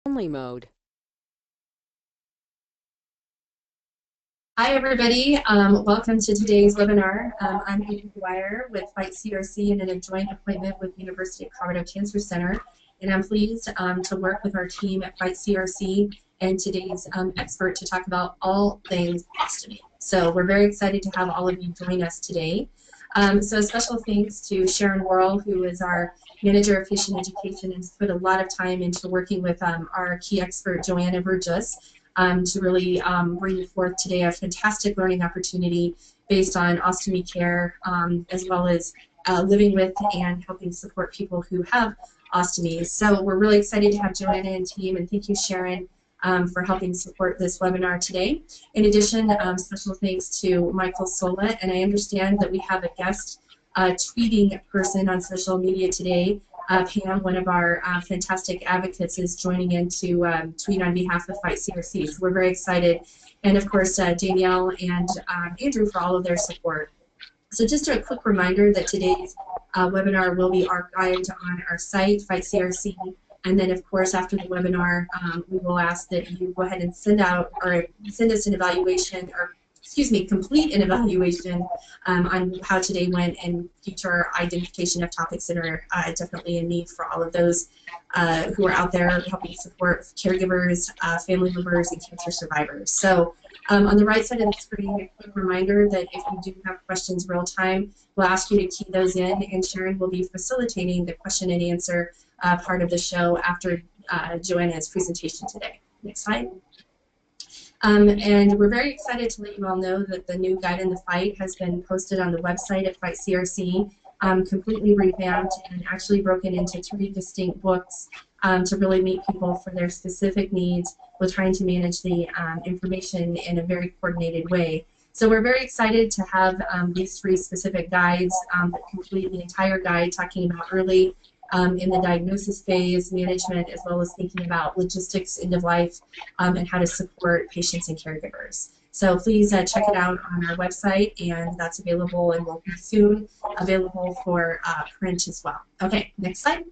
only mode. Hi, everybody. Welcome to today's webinar. I'm Amy Dwyer with Fight CRC and in a joint appointment with University of Colorado Cancer Center. And I'm pleased to work with our team at Fight CRC and today's expert to talk about all things ostomy. So we're very excited to have all of you join us today. So a special thanks to Sharon Worrell, who is our Manager of Patient Education and has put a lot of time into working with our key expert, Joanna Burgess, to really bring forth today a fantastic learning opportunity based on ostomy care, as well as living with and helping support people who have ostomies. So we're really excited to have Joanna and team, and thank you, Sharon, for helping support this webinar today. In addition, special thanks to Michael Sola, and I understand that we have a guest tweeting person on social media today. Pam, one of our fantastic advocates, is joining in to tweet on behalf of Fight CRC. So we're very excited. And of course, Danielle and Andrew for all of their support. So just a quick reminder that today's webinar will be archived on our site, Fight CRC. And then, of course, after the webinar, we will ask that you go ahead and send us an evaluation, or excuse me, complete an evaluation on how today went and future identification of topics that are definitely in need for all of those who are out there helping support caregivers, family members, and cancer survivors. So on the right side of the screen, a quick reminder that if you do have questions real time, we'll ask you to key those in, and Sharon will be facilitating the question and answer part of the show after Joanna's presentation today. Next slide. And we're very excited to let you all know that the new Guide in the Fight has been posted on the website at Fight CRC, completely revamped and actually broken into 3 distinct books to really meet people for their specific needs with trying to manage the information in a very coordinated way. So we're very excited to have these 3 specific guides that complete the entire guide, talking about early in the diagnosis phase, management, as well as thinking about logistics, end of life, and how to support patients and caregivers. So please check it out on our website, and that's available and will be soon available for print as well. Okay, next slide.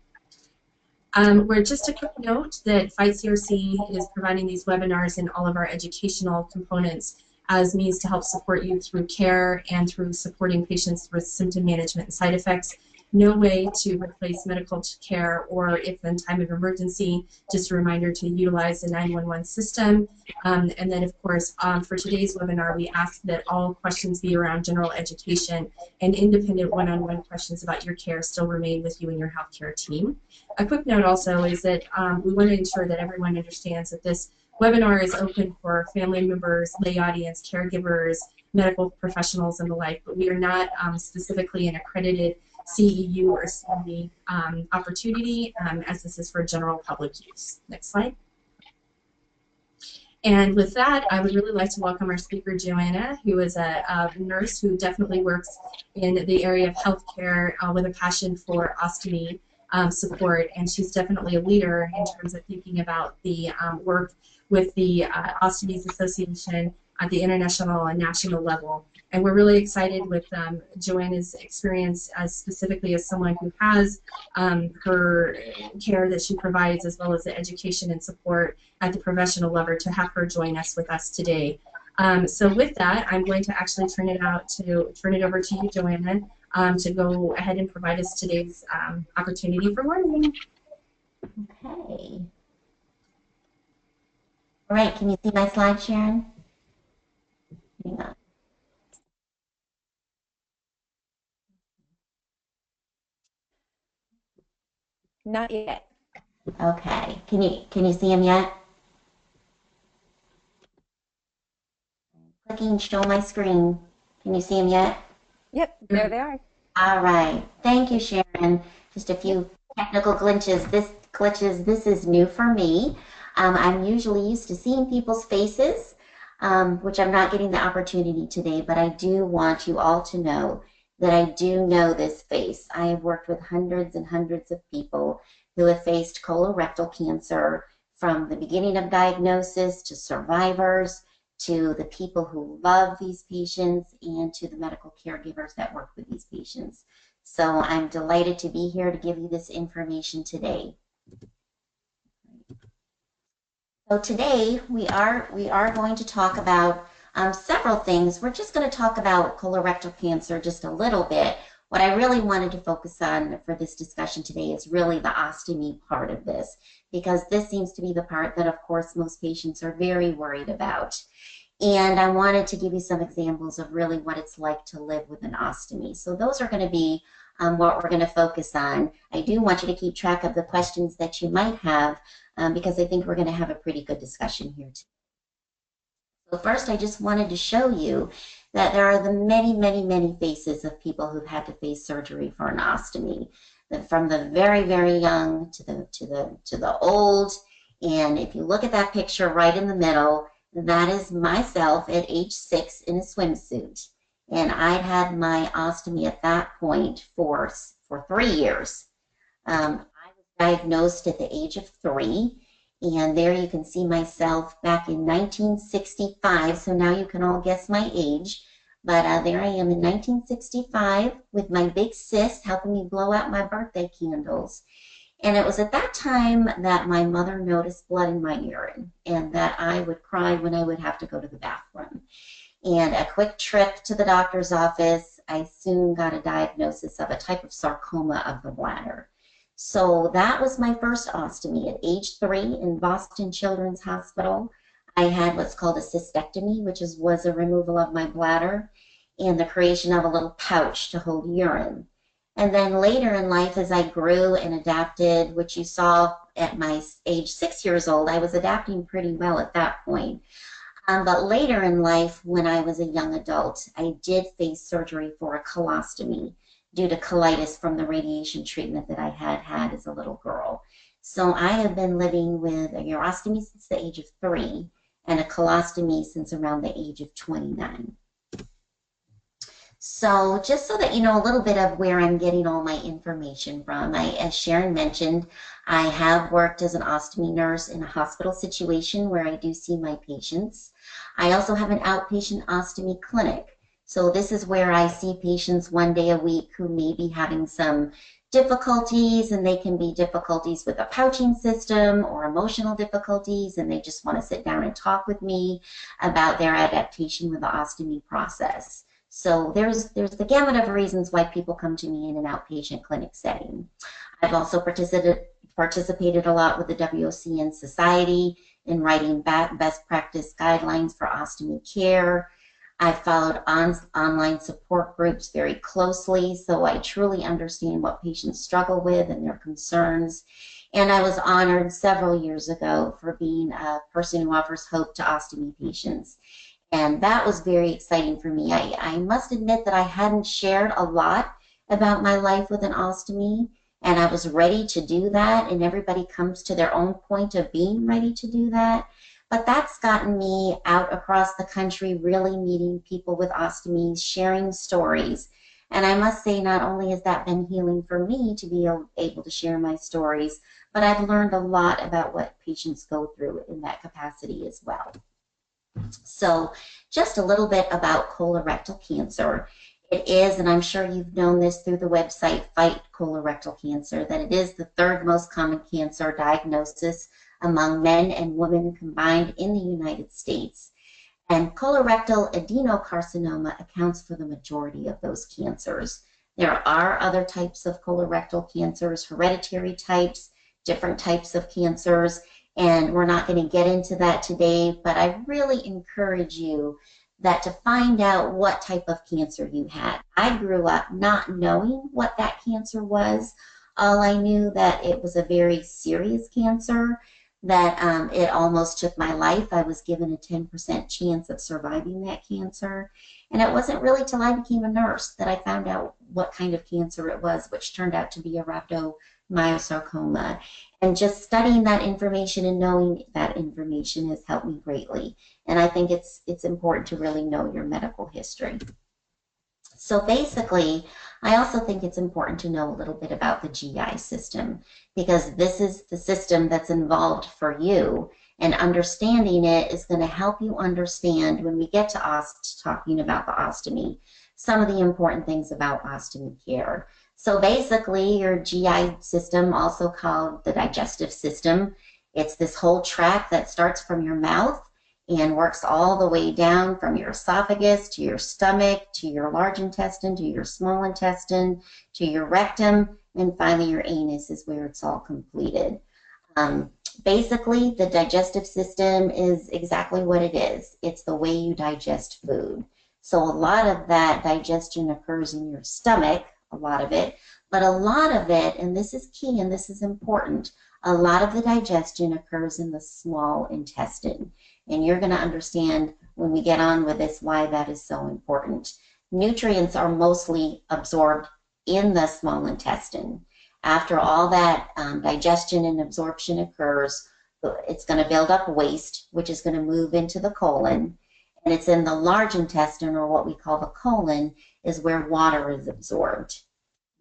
We're just a quick note that Fight CRC is providing these webinars and all of our educational components as means to help support you through care and through supporting patients with symptom management and side effects. No way to replace medical care, or if in time of emergency, just a reminder to utilize the 911 system. And then, of course, for today's webinar, we ask that all questions be around general education, and independent one-on-one questions about your care still remain with you and your healthcare team. A quick note also is that we want to ensure that everyone understands that this webinar is open for family members, lay audience, caregivers, medical professionals, and the like, but we are not specifically an accredited CEU or CME opportunity, as this is for general public use. Next slide. And with that, I would really like to welcome our speaker, Joanna, who is a nurse who definitely works in the area of healthcare with a passion for ostomy support, and she's definitely a leader in terms of thinking about the work with the Ostomies Association at the international and national level. And we're really excited with Joanna's experience as specifically as someone who has her care that she provides, as well as the education and support at the professional level, to have her join us with us today. So with that, I'm going to actually turn it over to you, Joanna, to go ahead and provide us today's opportunity for learning. Okay. All right, can you see my slide, Sharon? Hang on. Not yet. Okay, can you see them yet? Clicking show my screen. Can you see them yet? Yep, there they are. All right, thank you, Sharon. Just a few technical glitches. This is new for me. I'm usually used to seeing people's faces, which I'm not getting the opportunity today, but I do want you all to know that I do know this face. I have worked with hundreds and hundreds of people who have faced colorectal cancer, from the beginning of diagnosis to survivors, to the people who love these patients, and to the medical caregivers that work with these patients. So I'm delighted to be here to give you this information today. So today we are going to talk about several things. We're just going to talk about colorectal cancer just a little bit. What I really wanted to focus on for this discussion today is really the ostomy part of this, because this seems to be the part that, of course, most patients are very worried about. And I wanted to give you some examples of really what it's like to live with an ostomy. So those are going to be what we're going to focus on. I do want you to keep track of the questions that you might have because I think we're going to have a pretty good discussion here today. So first, I just wanted to show you that there are the many faces of people who've had to face surgery for an ostomy, from the very young to the old. And if you look at that picture right in the middle, that is myself at age 6 in a swimsuit. And I'd had my ostomy at that point for 3 years. I was diagnosed at the age of 3. And there you can see myself back in 1965. So now you can all guess my age. But there I am in 1965 with my big sis helping me blow out my birthday candles. And it was at that time that my mother noticed blood in my urine and that I would cry when I would have to go to the bathroom. And a quick trip to the doctor's office, I soon got a diagnosis of a type of sarcoma of the bladder. So that was my first ostomy at age 3 in Boston Children's Hospital. I had what's called a cystectomy, which was a removal of my bladder and the creation of a little pouch to hold urine. And then later in life, as I grew and adapted, which you saw at my age 6 years old, I was adapting pretty well at that point. But later in life, when I was a young adult, I did face surgery for a colostomy due to colitis from the radiation treatment that I had as a little girl. So I have been living with a urostomy since the age of 3 and a colostomy since around the age of 29. So just so that you know a little bit of where I'm getting all my information from, as Sharon mentioned, I have worked as an ostomy nurse in a hospital situation where I do see my patients. I also have an outpatient ostomy clinic. So this is where I see patients 1 day a week who may be having some difficulties, and they can be difficulties with a pouching system or emotional difficulties, and they just want to sit down and talk with me about their adaptation with the ostomy process. So there's the gamut of reasons why people come to me in an outpatient clinic setting. I've also participated a lot with the WOCN Society in writing best practice guidelines for ostomy care. I've followed online support groups very closely, so I truly understand what patients struggle with and their concerns. And I was honored several years ago for being a person who offers hope to ostomy patients. And that was very exciting for me. I must admit that I hadn't shared a lot about my life with an ostomy, and I was ready to do that, and everybody comes to their own point of being ready to do that. But that's gotten me out across the country, really meeting people with ostomies, sharing stories. And I must say, not only has that been healing for me to be able to share my stories, but I've learned a lot about what patients go through in that capacity as well. So just a little bit about colorectal cancer. It is, and I'm sure you've known this through the website Fight Colorectal Cancer, that it is the 3rd most common cancer diagnosis among men and women combined in the United States. And colorectal adenocarcinoma accounts for the majority of those cancers. There are other types of colorectal cancers, hereditary types, different types of cancers, and we're not going to get into that today, but I really encourage you that to find out what type of cancer you had. I grew up not knowing what that cancer was. All I knew that it was a very serious cancer, that it almost took my life. I was given a 10% chance of surviving that cancer. And it wasn't really till I became a nurse that I found out what kind of cancer it was, which turned out to be a rhabdomyosarcoma. And just studying that information and knowing that information has helped me greatly. And I think it's important to really know your medical history. So basically, I also think it's important to know a little bit about the GI system, because this is the system that's involved for you, and understanding it is going to help you understand, when we get to talking about the ostomy, some of the important things about ostomy care. So basically, your GI system, also called the digestive system, It's this whole tract that starts from your mouth and works all the way down from your esophagus to your stomach, to your large intestine, to your small intestine, to your rectum, and finally your anus is where it's all completed. Basically, the digestive system is exactly what it is. It's the way you digest food. So a lot of that digestion occurs in your stomach, a lot of it, but a lot of it, and this is key and this is important, a lot of the digestion occurs in the small intestine. And you're going to understand when we get on with this why that is so important. Nutrients are mostly absorbed in the small intestine. After all that digestion and absorption occurs, it's going to build up waste, which is going to move into the colon. And it's in the large intestine, or what we call the colon, is where water is absorbed.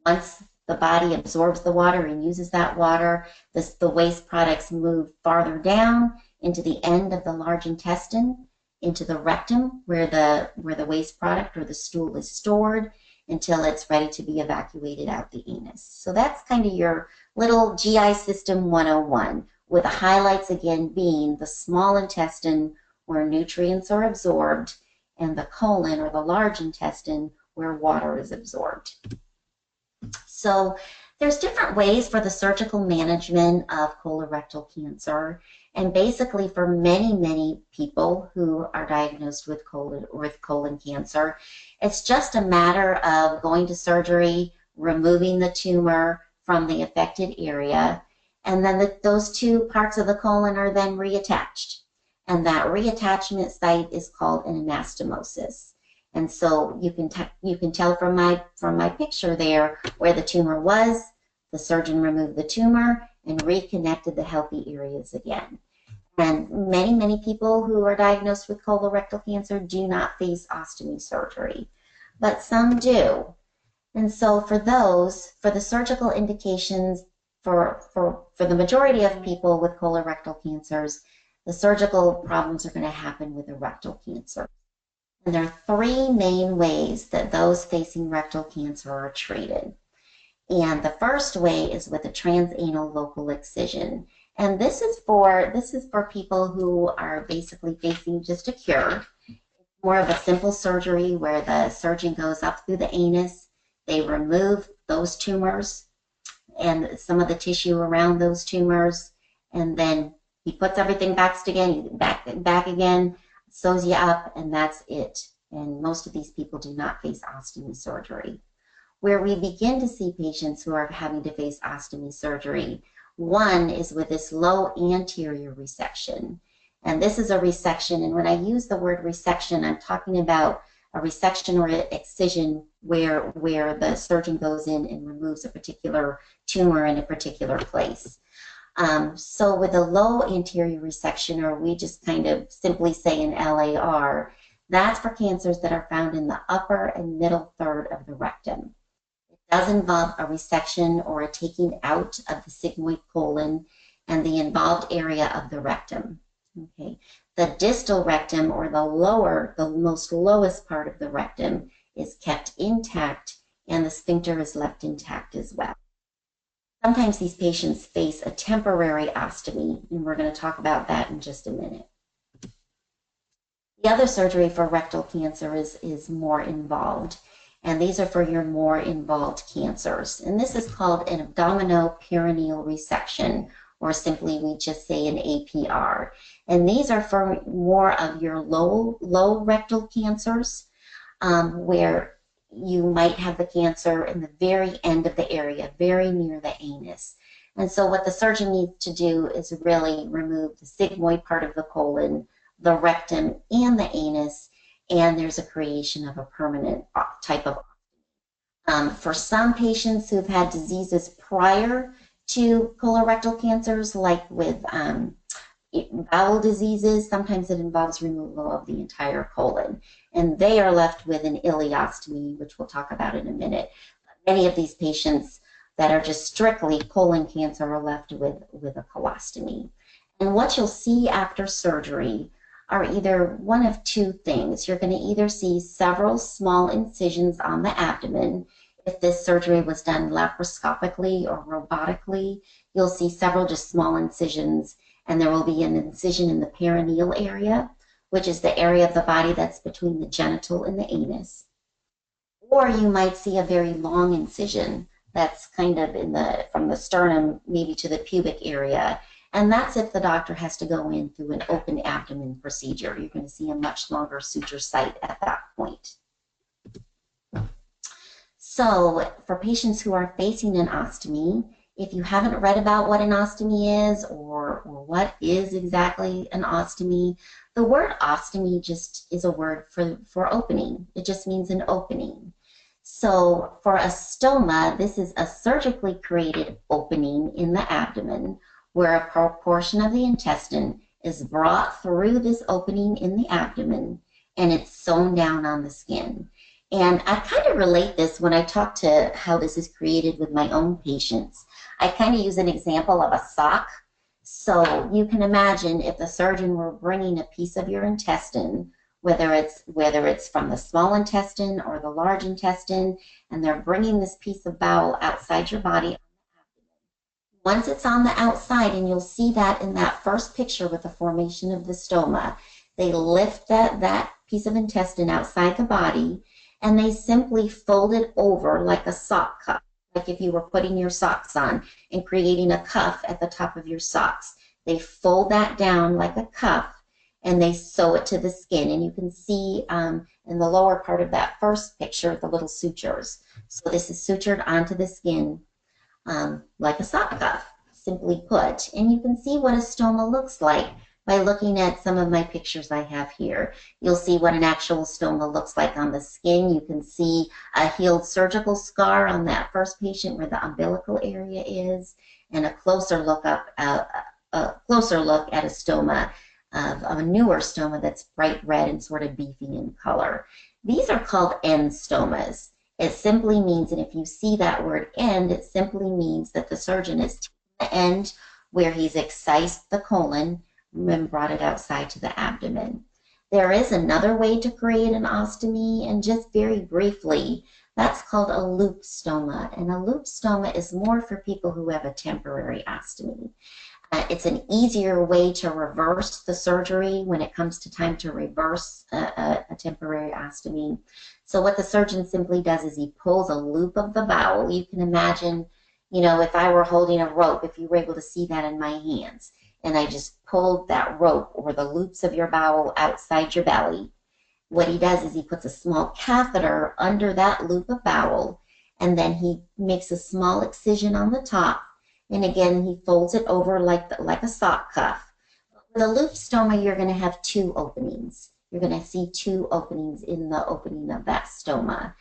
Once the body absorbs the water and uses that water, the waste products move farther down into the end of the large intestine, into the rectum, where the waste product or the stool is stored, until it's ready to be evacuated out the anus. So that's kind of your little GI system 101, with the highlights again being the small intestine where nutrients are absorbed, and the colon or the large intestine where water is absorbed. So there's different ways for the surgical management of colorectal cancer. And basically for many, many people who are diagnosed with colon cancer, it's just a matter of going to surgery, removing the tumor from the affected area, and then those two parts of the colon are then reattached. And that reattachment site is called an anastomosis. And so you can tell from my picture there where the tumor was. The surgeon removed the tumor and reconnected the healthy areas again. And many, many people who are diagnosed with colorectal cancer do not face ostomy surgery, but some do. And so for the surgical indications, for the majority of people with colorectal cancers, the surgical problems are going to happen with a rectal cancer. And there are three main ways that those facing rectal cancer are treated. And the first way is with a transanal local excision. And this is for people who are basically facing just a cure. It's more of a simple surgery where the surgeon goes up through the anus, they remove those tumors and some of the tissue around those tumors, and then he puts everything back again, sews you up, and that's it. And most of these people do not face ostomy surgery. Where we begin to see patients who are having to face ostomy surgery, one is with this low anterior resection. And this is a resection, and when I use the word resection, I'm talking about a resection or an excision where the surgeon goes in and removes a particular tumor in a particular place. So with a low anterior resection, or we just kind of simply say an LAR, that's for cancers that are found in the upper and middle third of the rectum. It does involve a resection or a taking out of the sigmoid colon and the involved area of the rectum. Okay. The distal rectum, or the most lowest part of the rectum, is kept intact, and the sphincter is left intact as well. Sometimes these patients face a temporary ostomy, and we're going to talk about that in just a minute. The other surgery for rectal cancer is more involved, and these are for your more involved cancers. And this is called an abdominoperineal resection, or simply we just say an APR. And these are for more of your low rectal cancers, where you might have the cancer in the very end of the area, very near the anus. And so what the surgeon needs to do is really remove the sigmoid part of the colon, the rectum, and the anus, and there's a creation of a permanent type of. For some patients who've had diseases prior to colorectal cancers, like with bowel diseases, sometimes it involves removal of the entire colon, and they are left with an ileostomy, which we'll talk about in a minute. Many of these patients that are just strictly colon cancer are left with a colostomy. And what you'll see after surgery are either one of two things. You're going to either see several small incisions on the abdomen. If this surgery was done laparoscopically or robotically, you'll see several just small incisions, and there will be an incision in the perineal area, which is the area of the body that's between the genital and the anus. Or you might see a very long incision that's kind of from the sternum maybe to the pubic area, and that's if the doctor has to go in through an open abdomen procedure. You're going to see a much longer suture site at that point. So for patients who are facing an ostomy, if you haven't read about what an ostomy is or what is exactly an ostomy, the word ostomy just is a word for opening. It just means an opening. So for a stoma, this is a surgically created opening in the abdomen where a portion of the intestine is brought through this opening in the abdomen and it's sewn down on the skin. And I kind of relate this when I talk to how this is created with my own patients. I kind of use an example of a sock. So you can imagine if the surgeon were bringing a piece of your intestine, whether it's from the small intestine or the large intestine, and they're bringing this piece of bowel outside your body. Once it's on the outside, and you'll see that in that first picture with the formation of the stoma, they lift that piece of intestine outside the body, and they simply fold it over like a sock cuff, like if you were putting your socks on and creating a cuff at the top of your socks. They fold that down like a cuff, and they sew it to the skin. And you can see in the lower part of that first picture the little sutures. So this is sutured onto the skin like a sock cuff, simply put. And you can see what a stoma looks like by looking at some of my pictures I have here. You'll see what an actual stoma looks like on the skin. You can see a healed surgical scar on that first patient where the umbilical area is, and a closer look at a stoma of a newer stoma that's bright red and sort of beefy in color. These are called end stomas. It simply means, and if you see that word end, it simply means that the surgeon is taking the end where he's excised the colon and brought it outside to the abdomen. There is another way to create an ostomy, and just very briefly, that's called a loop stoma. And a loop stoma is more for people who have a temporary ostomy. It's an easier way to reverse the surgery when it comes to time to reverse a temporary ostomy. So what the surgeon simply does is he pulls a loop of the bowel. You can imagine, you know, if I were holding a rope, if you were able to see that in my hands, and I just pulled that rope or the loops of your bowel outside your belly, what he does is he puts a small catheter under that loop of bowel, and then he makes a small excision on the top, and again he folds it over like a sock cuff. With a loop stoma, you're going to have two openings. You're going to see two openings in the opening of that stoma.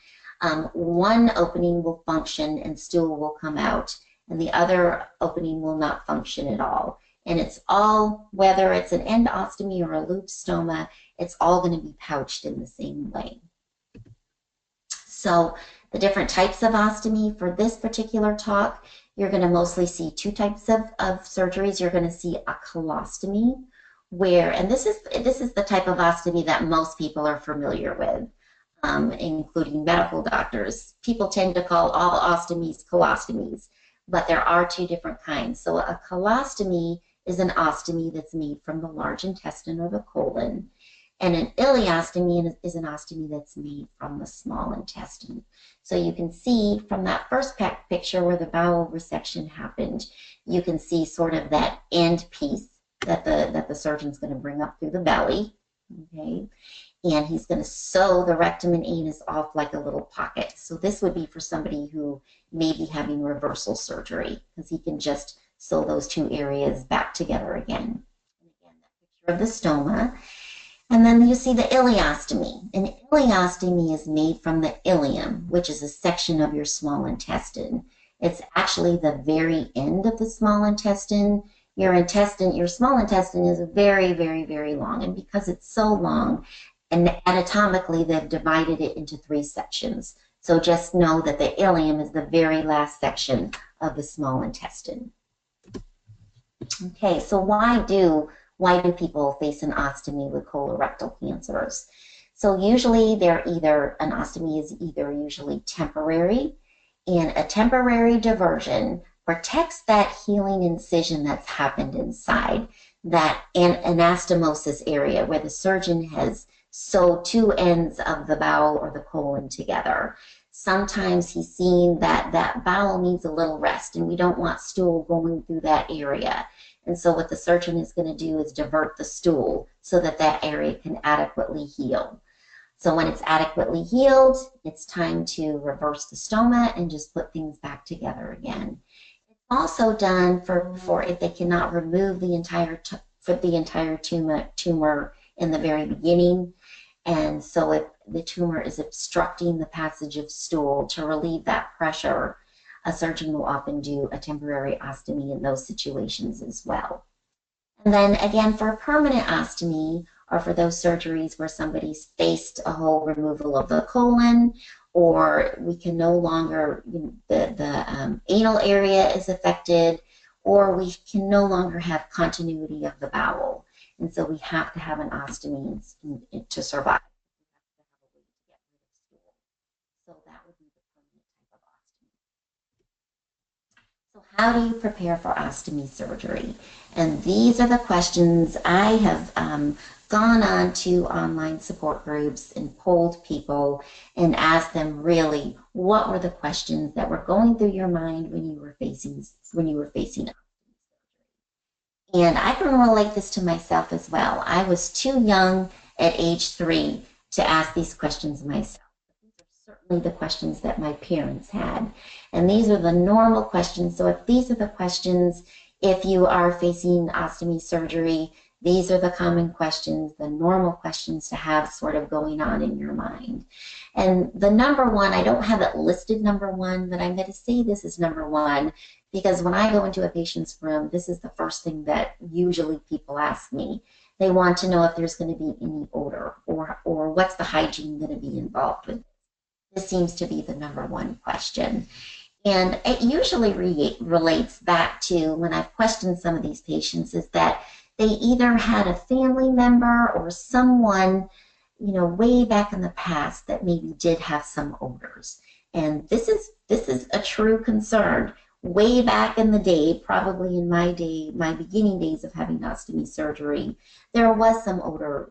One opening will function and stool will come out, and the other opening will not function at all. And it's all, whether it's an end ostomy or a loop stoma, it's all going to be pouched in the same way. So the different types of ostomy for this particular talk, you're going to mostly see two types of surgeries. You're going to see a colostomy, where, and this is the type of ostomy that most people are familiar with, including medical doctors. People tend to call all ostomies colostomies, but there are two different kinds. So a colostomy is an ostomy that's made from the large intestine or the colon, and an ileostomy is an ostomy that's made from the small intestine. So you can see from that first picture where the bowel resection happened, you can see sort of that end piece that the surgeon's going to bring up through the belly, okay? And he's going to sew the rectum and anus off like a little pocket. So this would be for somebody who may be having reversal surgery, because he can just sew those two areas back together again. And again, that picture of the stoma. And then you see the ileostomy. An ileostomy is made from the ileum, which is a section of your small intestine. It's actually the very end of the small intestine. Your small intestine is very, very, very long. And because it's so long, and anatomically, they've divided it into three sections. So just know that the ileum is the very last section of the small intestine. Okay, so why do people face an ostomy with colorectal cancers? So usually an ostomy is either usually temporary, and a temporary diversion protects that healing incision that's happened inside. that anastomosis area where the surgeon has sewed two ends of the bowel or the colon together. Sometimes he's seen that that bowel needs a little rest, and we don't want stool going through that area. And so what the surgeon is going to do is divert the stool so that that area can adequately heal. So when it's adequately healed, it's time to reverse the stoma and just put things back together again. It's also done for if they cannot remove the entire tumor in the very beginning. And so if the tumor is obstructing the passage of stool, to relieve that pressure, a surgeon will often do a temporary ostomy in those situations as well. And then again, for a permanent ostomy, or for those surgeries where somebody's faced a whole removal of the colon, or we can no longer, the anal area is affected, or we can no longer have continuity of the bowel. And so we have to have an ostomy to survive. So that would be the permanent type of ostomy. So how do you prepare for ostomy surgery? And these are the questions I have gone on to online support groups and polled people and asked them really what were the questions that were going through your mind when you were facing ostomy surgery. And I can relate this to myself as well. I was too young at age 3 to ask these questions myself. These are certainly the questions that my parents had. And these are the normal questions. So if these are the questions, if you are facing ostomy surgery, these are the common questions, the normal questions to have sort of going on in your mind. And the number one, I don't have it listed number one, but I'm going to say this is number one because when I go into a patient's room, this is the first thing that usually people ask me. They want to know if there's going to be any odor or what's the hygiene going to be involved with. This seems to be the number one question. And it usually relates back to when I've questioned some of these patients is that they either had a family member or someone, way back in the past that maybe did have some odors. And this is a true concern. Way back in the day, probably in my beginning days of having ostomy surgery, there was some odor.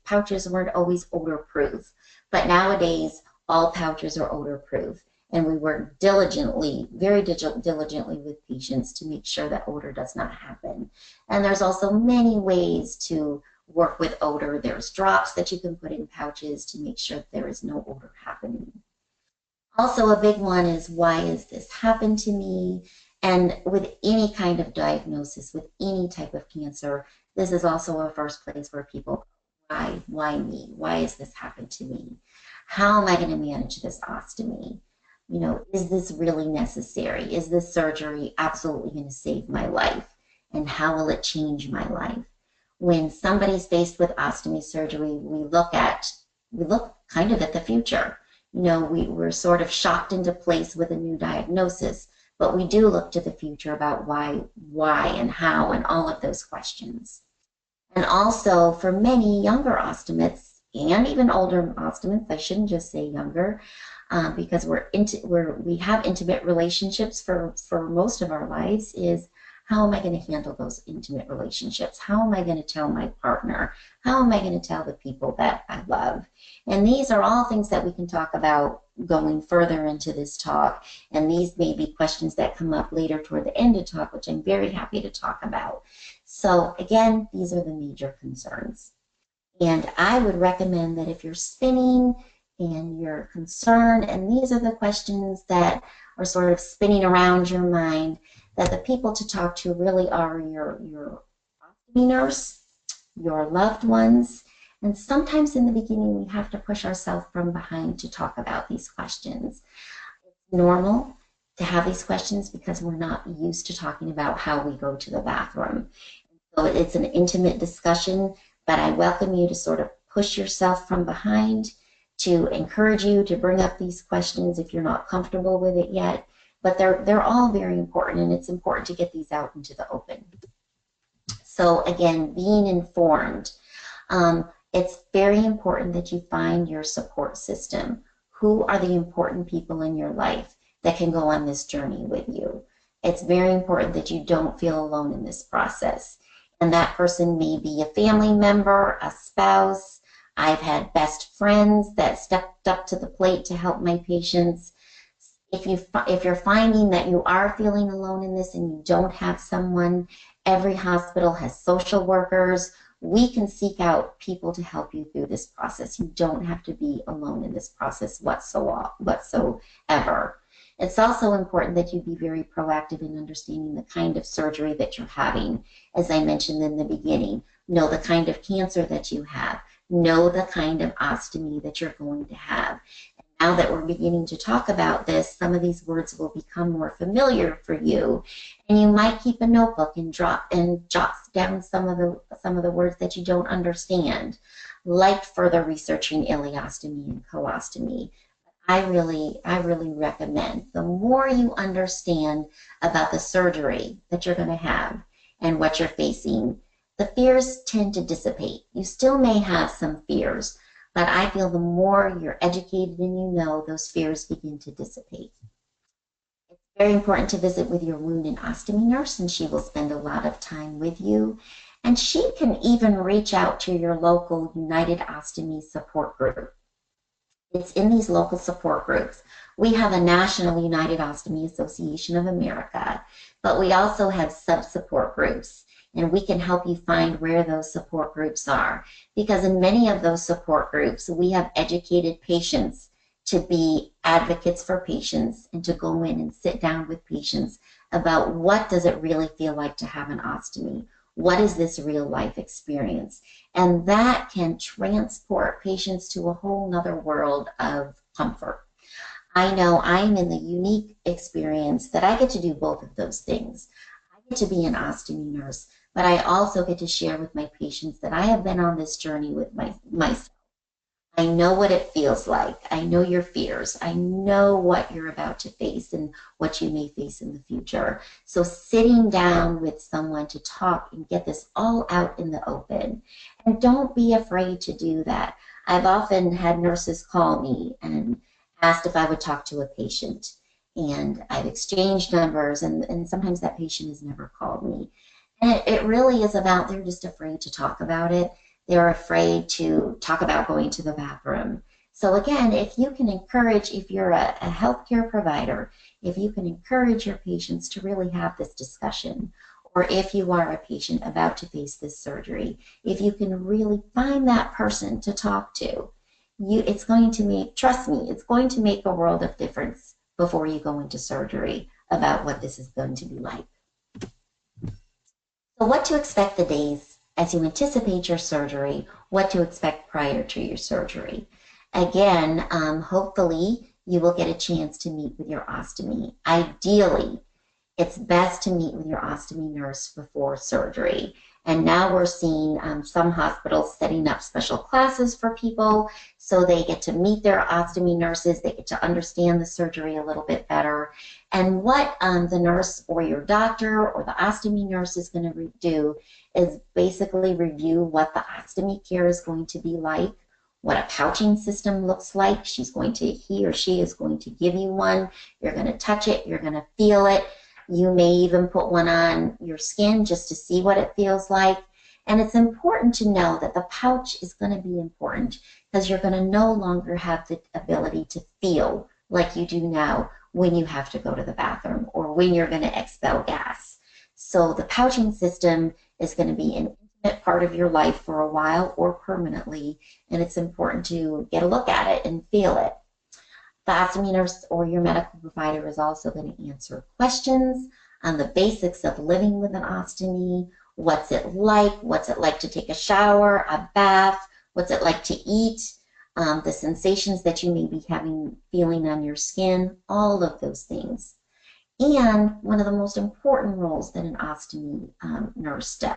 Pouches weren't always odor proof, but nowadays all pouches are odor proof. And we work very diligently with patients to make sure that odor does not happen. And there's also many ways to work with odor. There's drops that you can put in pouches to make sure that there is no odor happening. Also, a big one is, why has this happened to me? And with any kind of diagnosis, with any type of cancer, this is also a first place where people, why me? Why has this happened to me? How am I going to manage this ostomy? Is this really necessary? Is this surgery absolutely going to save my life? And how will it change my life? When somebody's faced with ostomy surgery, we look kind of at the future. We're sort of shocked into place with a new diagnosis, but we do look to the future about why and how and all of those questions. And also for many younger ostomates and even older ostomates, I shouldn't just say younger, because we have intimate relationships for most of our lives, is how am I going to handle those intimate relationships? How am I going to tell my partner? How am I going to tell the people that I love? And these are all things that we can talk about going further into this talk. And these may be questions that come up later toward the end of the talk, which I'm very happy to talk about. So again, these are the major concerns. And I would recommend that if you're spinning and you're concerned, and these are the questions that are sort of spinning around your mind, that the people to talk to really are your ostomy nurse, your loved ones, and sometimes in the beginning we have to push ourselves from behind to talk about these questions. It's normal to have these questions because we're not used to talking about how we go to the bathroom. So it's an intimate discussion, but I welcome you to sort of push yourself from behind, to encourage you to bring up these questions if you're not comfortable with it yet. But they're all very important, and it's important to get these out into the open. So again, being informed. It's very important that you find your support system. Who are the important people in your life that can go on this journey with you? It's very important that you don't feel alone in this process. And that person may be a family member, a spouse. I've had best friends that stepped up to the plate to help my patients. If you're finding that you are feeling alone in this and you don't have someone, every hospital has social workers. We can seek out people to help you through this process. You don't have to be alone in this process whatsoever. It's also important that you be very proactive in understanding the kind of surgery that you're having. As I mentioned in the beginning, know the kind of cancer that you have. Know the kind of ostomy that you're going to have. Now that we're beginning to talk about this, some of these words will become more familiar for you, and you might keep a notebook and jot down some of the words that you don't understand, like further researching ileostomy and colostomy. I really recommend the more you understand about the surgery that you're going to have and what you're facing, the fears tend to dissipate. You still may have some fears, but I feel the more you're educated and you know, those fears begin to dissipate. It's very important to visit with your wound and ostomy nurse, and she will spend a lot of time with you. And she can even reach out to your local United Ostomy support group. It's in these local support groups. We have a national United Ostomy Association of America, but we also have sub-support groups. And we can help you find where those support groups are. Because in many of those support groups, we have educated patients to be advocates for patients and to go in and sit down with patients about what does it really feel like to have an ostomy? What is this real life experience? And that can transport patients to a whole nother world of comfort. I know I'm in the unique experience that I get to do both of those things. I get to be an ostomy nurse, but I also get to share with my patients that I have been on this journey with myself. I know what it feels like. I know your fears. I know what you're about to face and what you may face in the future. So sitting down with someone to talk and get this all out in the open. And don't be afraid to do that. I've often had nurses call me and asked if I would talk to a patient. And I've exchanged numbers, and sometimes that patient has never called me. And it really is about, they're just afraid to talk about it. They're afraid to talk about going to the bathroom. So again, if you can encourage, if you're a healthcare provider, if you can encourage your patients to really have this discussion, or if you are a patient about to face this surgery, if you can really find that person to talk to, it's going to make, trust me, it's going to make a world of difference before you go into surgery about what this is going to be like. So what to expect the days as you anticipate your surgery, what to expect prior to your surgery. Again, hopefully you will get a chance to meet with your ostomy. Ideally, it's best to meet with your ostomy nurse before surgery. And now we're seeing some hospitals setting up special classes for people so they get to meet their ostomy nurses, they get to understand the surgery a little bit better. And what the nurse or your doctor or the ostomy nurse is going to do is basically review what the ostomy care is going to be like, what a pouching system looks like. He or she is going to give you one. You're going to touch it, you're going to feel it. You may even put one on your skin just to see what it feels like. And it's important to know that the pouch is going to be important because you're going to no longer have the ability to feel like you do now when you have to go to the bathroom or when you're going to expel gas. So the pouching system is going to be an intimate part of your life for a while or permanently, and it's important to get a look at it and feel it. The ostomy nurse or your medical provider is also going to answer questions on the basics of living with an ostomy. What's it like? What's it like to take a shower, a bath? What's it like to eat? The sensations that you may be feeling on your skin, all of those things. And one of the most important roles that an ostomy nurse does.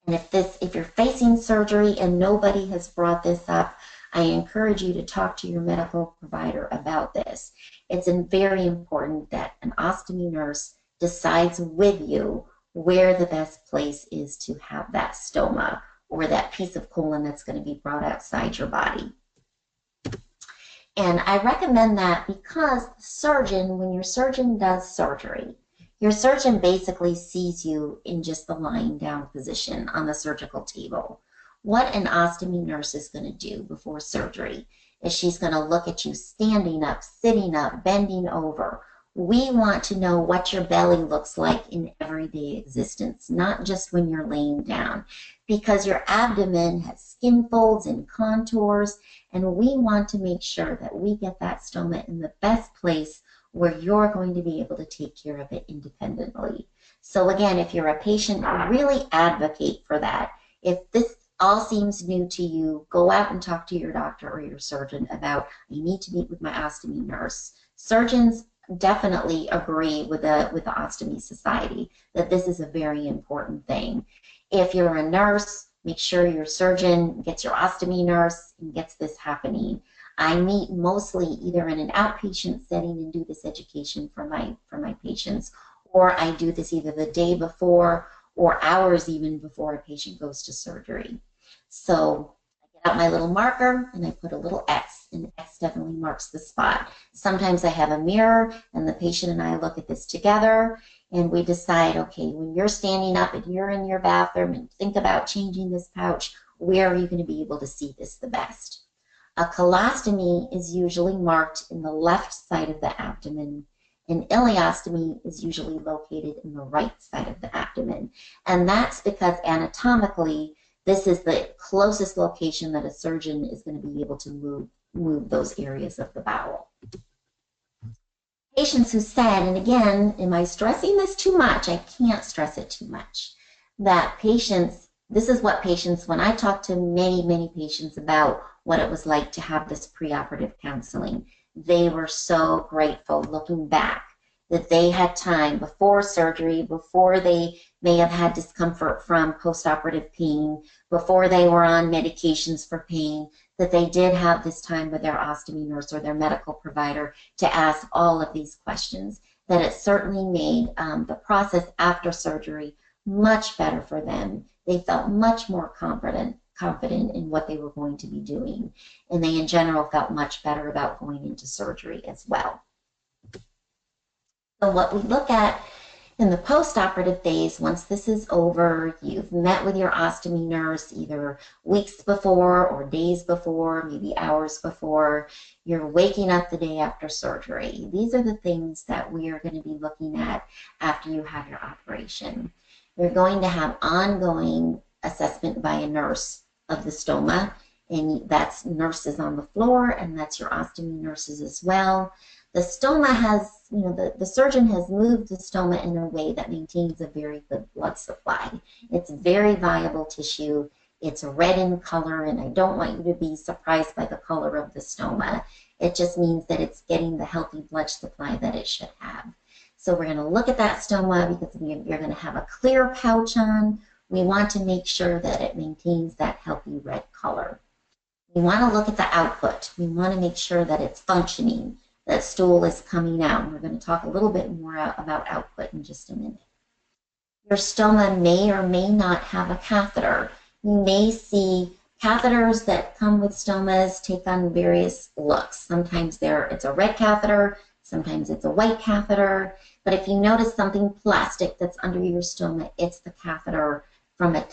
And if you're facing surgery and nobody has brought this up, I encourage you to talk to your medical provider about this. It's very important that an ostomy nurse decides with you where the best place is to have that stoma or that piece of colon that's going to be brought outside your body. And I recommend that because the surgeon, when your surgeon does surgery, Your surgeon basically sees you in just the lying down position on the surgical table. What an ostomy nurse is going to do before surgery is she's going to look at you standing up, sitting up, bending over. We want to know what your belly looks like in everyday existence, not just when you're laying down, because your abdomen has skin folds and contours, and we want to make sure that we get that stoma in the best place where you're going to be able to take care of it independently. So again, if you're a patient, really advocate for that. If this all seems new to you, go out and talk to your doctor or your surgeon about, I need to meet with my ostomy nurse. Surgeons definitely agree with the Ostomy Society that this is a very important thing. If you're a nurse, make sure your surgeon gets your ostomy nurse and gets this happening. I meet mostly either in an outpatient setting and do this education for my patients, or I do this either the day before or hours even before a patient goes to surgery. So I get out my little marker and I put a little X, and X definitely marks the spot. Sometimes I have a mirror and the patient and I look at this together and we decide, okay, when you're standing up and you're in your bathroom and think about changing this pouch, where are you going to be able to see this the best? A colostomy is usually marked in the left side of the abdomen. An ileostomy is usually located in the right side of the abdomen. And that's because anatomically, this is the closest location that a surgeon is going to be able to move those areas of the bowel. Patients who said, and again, am I stressing this too much? I can't stress it too much. That patients, this is what patients, when I talk to many patients about what it was like to have this preoperative counseling, they were so grateful looking back that they had time before surgery, before they may have had discomfort from postoperative pain, before they were on medications for pain, that they did have this time with their ostomy nurse or their medical provider to ask all of these questions, that it certainly made the process after surgery much better for them. They felt much more confident in what they were going to be doing. And they, in general, felt much better about going into surgery as well. So what we look at in the postoperative phase, once this is over, you've met with your ostomy nurse either weeks before or days before, maybe hours before, you're waking up the day after surgery. These are the things that we are going to be looking at after you have your operation. You're going to have ongoing assessment by a nurse of the stoma, and that's nurses on the floor, and that's your ostomy nurses as well. The stoma has, the surgeon has moved the stoma in a way that maintains a very good blood supply. It's very viable tissue. It's red in color, and I don't want you to be surprised by the color of the stoma. It just means that it's getting the healthy blood supply that it should have. So we're going to look at that stoma because you're going to have a clear pouch on. We want to make sure that it maintains that healthy red color. We want to look at the output. We want to make sure that it's functioning, that stool is coming out. We're going to talk a little bit more about output in just a minute. Your stoma may or may not have a catheter. You may see catheters that come with stomas take on various looks. Sometimes it's a red catheter, sometimes it's a white catheter, but if you notice something plastic that's under your stoma, it's the catheter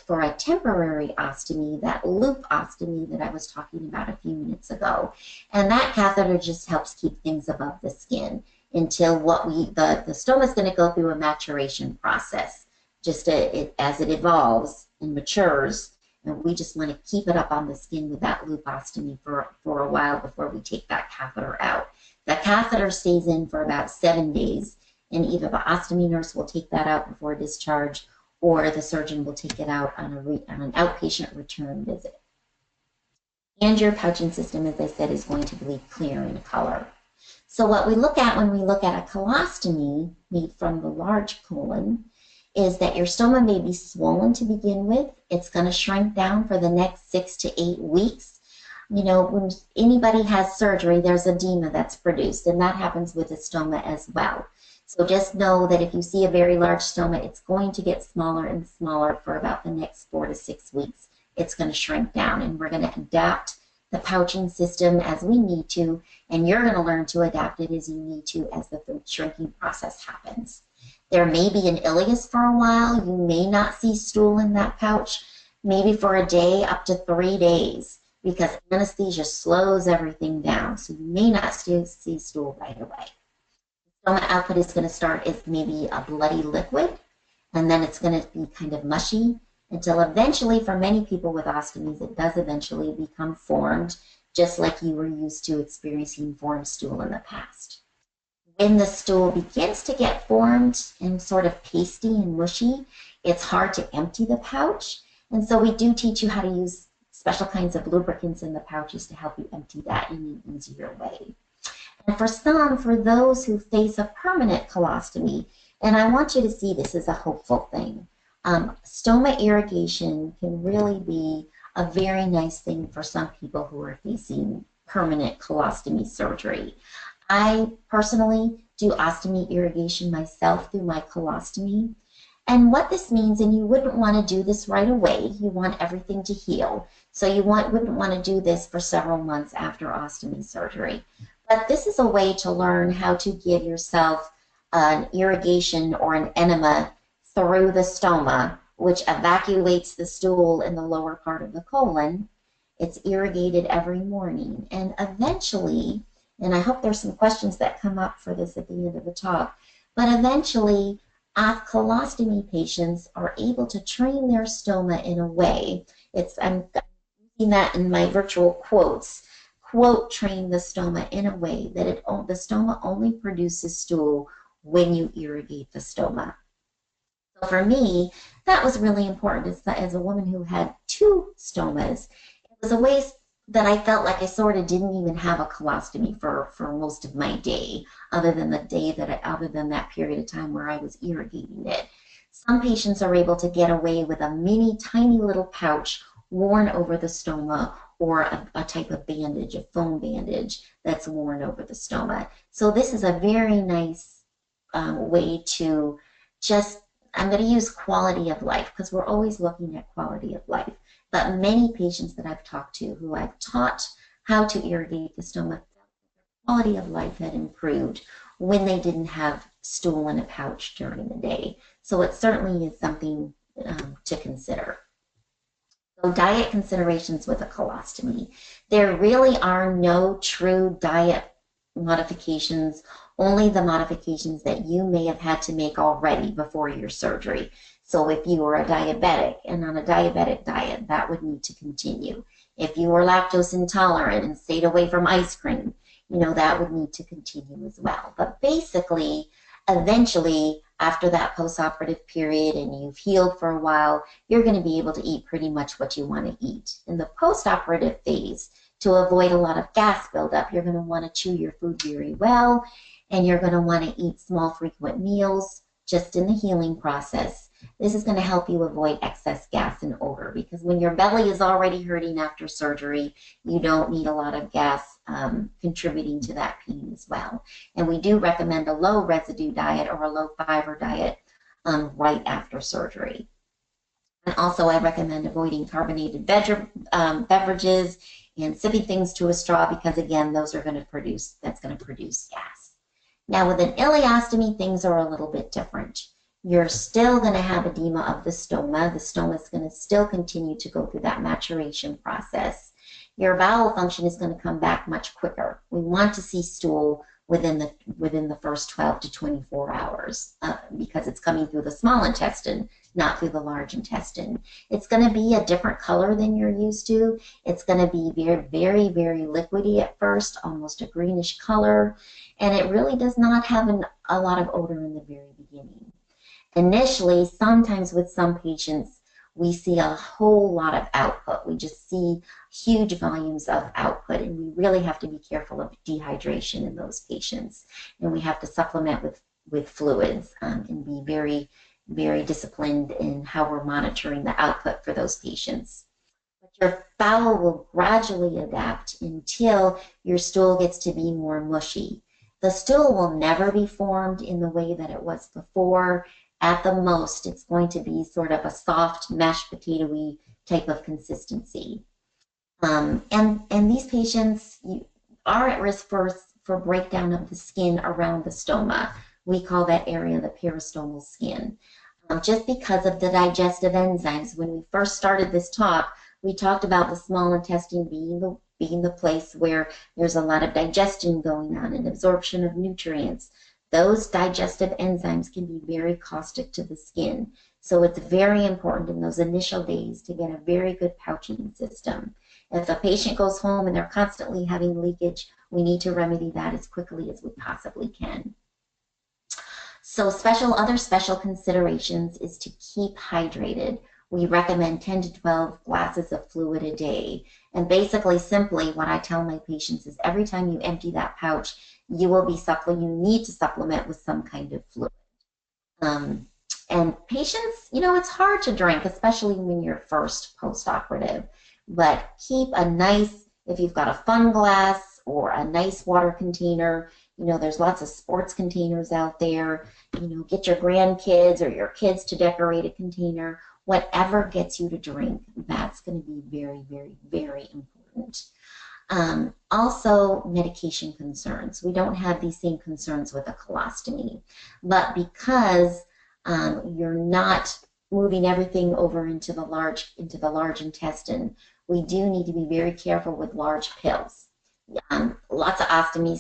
for a temporary ostomy, that loop ostomy that I was talking about a few minutes ago. And that catheter just helps keep things above the skin until the stoma is going to go through a maturation process, just as it evolves and matures. And we just want to keep it up on the skin with that loop ostomy for a while before we take that catheter out. The catheter stays in for about 7 days, and either the ostomy nurse will take that out before discharge, or the surgeon will take it out on an outpatient return visit. And your pouching system, as I said, is going to be clear in color. So what we look at when we look at a colostomy made from the large colon is that your stoma may be swollen to begin with. It's going to shrink down for the next 6 to 8 weeks. When anybody has surgery, there's edema that's produced, and that happens with a stoma as well. So just know that if you see a very large stoma, it's going to get smaller and smaller for about the next 4 to 6 weeks. It's going to shrink down, and we're going to adapt the pouching system as we need to, and you're going to learn to adapt it as you need to as the shrinking process happens. There may be an ileus for a while. You may not see stool in that pouch, maybe for a day up to 3 days, because anesthesia slows everything down. So you may not see stool right away. Stoma output is going to start as maybe a bloody liquid, and then it's going to be kind of mushy until eventually, for many people with ostomies, it does eventually become formed, just like you were used to experiencing formed stool in the past. When the stool begins to get formed and sort of pasty and mushy, it's hard to empty the pouch. And so we do teach you how to use special kinds of lubricants in the pouches to help you empty that in an easier way. And for those who face a permanent colostomy, and I want you to see this as a hopeful thing, stoma irrigation can really be a very nice thing for some people who are facing permanent colostomy surgery. I personally do ostomy irrigation myself through my colostomy. And what this means, and you wouldn't want to do this right away, you want everything to heal. So you wouldn't want to do this for several months after ostomy surgery. But this is a way to learn how to give yourself an irrigation or an enema through the stoma, which evacuates the stool in the lower part of the colon. It's irrigated every morning. And eventually, and I hope there's some questions that come up for this at the end of the talk, but eventually, colostomy patients are able to train their stoma in a way, I'm using that in my virtual quotes, quote, train the stoma in a way that the stoma only produces stool when you irrigate the stoma. So for me, that was really important as a woman who had 2 stomas. It was a way that I felt like I sort of didn't even have a colostomy for most of my day, other than that period of time where I was irrigating it. Some patients are able to get away with a mini, tiny little pouch worn over the stoma, or a type of bandage, a foam bandage that's worn over the stoma. So this is a very nice way to I'm going to use quality of life, because we're always looking at quality of life. But many patients that I've talked to who I've taught how to irrigate the stoma, quality of life had improved when they didn't have stool in a pouch during the day. So it certainly is something to consider. So diet considerations with a colostomy. There really are no true diet modifications, only the modifications that you may have had to make already before your surgery. So if you were a diabetic and on a diabetic diet, that would need to continue. If you were lactose intolerant and stayed away from ice cream, that would need to continue as well. But basically, eventually, after that postoperative period and you've healed for a while, you're going to be able to eat pretty much what you want to eat. In the postoperative phase, to avoid a lot of gas buildup, you're going to want to chew your food very well, and you're going to want to eat small, frequent meals just in the healing process. This is going to help you avoid excess gas and odor, because when your belly is already hurting after surgery, you don't need a lot of gas contributing to that pain as well. And we do recommend a low residue diet or a low fiber diet right after surgery. And also I recommend avoiding carbonated beverages and sipping things to a straw, because again, that's going to produce gas. Now with an ileostomy, things are a little bit different. You're still going to have edema of the stoma. The stoma is going to still continue to go through that maturation process. Your bowel function is going to come back much quicker. We want to see stool within the first 12 to 24 hours because it's coming through the small intestine, not through the large intestine. It's going to be a different color than you're used to. It's going to be very, very, very liquidy at first, almost a greenish color, and it really does not have a lot of odor in the very beginning. Initially, sometimes with some patients, we see a whole lot of output. We just see huge volumes of output, and we really have to be careful of dehydration in those patients. And we have to supplement with fluids and be very, very disciplined in how we're monitoring the output for those patients. But your bowel will gradually adapt until your stool gets to be more mushy. The stool will never be formed in the way that it was before. At the most, it's going to be sort of a soft, mashed potato-y type of consistency. And these patients are at risk for breakdown of the skin around the stoma, We call that area the peristomal skin. Just because of the digestive enzymes. When we first started this talk, we talked about the small intestine being the place where there's a lot of digestion going on and absorption of nutrients. Those digestive enzymes can be very caustic to the skin. So it's very important in those initial days to get a very good pouching system. If a patient goes home and they're constantly having leakage, we need to remedy that as quickly as we possibly can. So other special considerations is to keep hydrated. We recommend 10 to 12 glasses of fluid a day. And basically, simply, what I tell my patients is every time you empty that pouch, you need to supplement with some kind of fluid. And patients, it's hard to drink, especially when you're first post-operative. But keep if you've got a fun glass or a nice water container, there's lots of sports containers out there. Get your grandkids or your kids to decorate a container. Whatever gets you to drink, that's going to be very, very, very important. Also, medication concerns. We don't have these same concerns with a colostomy, but because you're not moving everything over into the large intestine, we do need to be very careful with large pills. Lots of ileostomy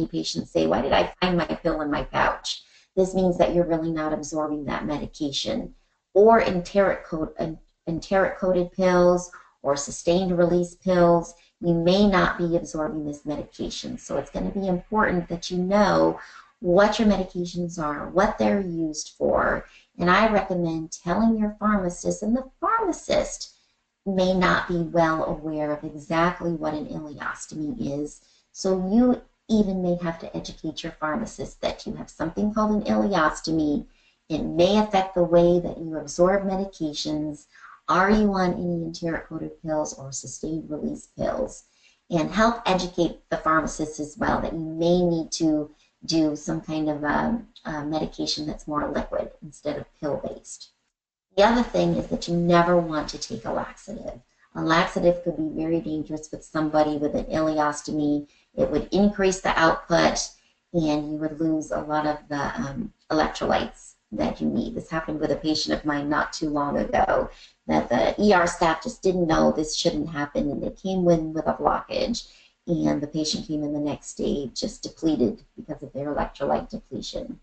patients say, "Why did I find my pill in my pouch?" This means that you're really not absorbing that medication. Or enteric-coated pills or sustained release pills, you may not be absorbing this medication. So it's going to be important that you know what your medications are, what they're used for. And I recommend telling your pharmacist, and the pharmacist may not be well aware of exactly what an ileostomy is. So you even may have to educate your pharmacist that you have something called an ileostomy. It may affect the way that you absorb medications. Are you on any enteric-coated pills or sustained release pills? And help educate the pharmacist as well that you may need to do some kind of medication that's more liquid instead of pill-based. The other thing is that you never want to take a laxative. A laxative could be very dangerous with somebody with an ileostomy. It would increase the output and you would lose a lot of the electrolytes that you need. This happened with a patient of mine not too long ago, that the ER staff just didn't know this shouldn't happen, and they came in with a blockage, and the patient came in the next day just depleted because of their electrolyte depletion.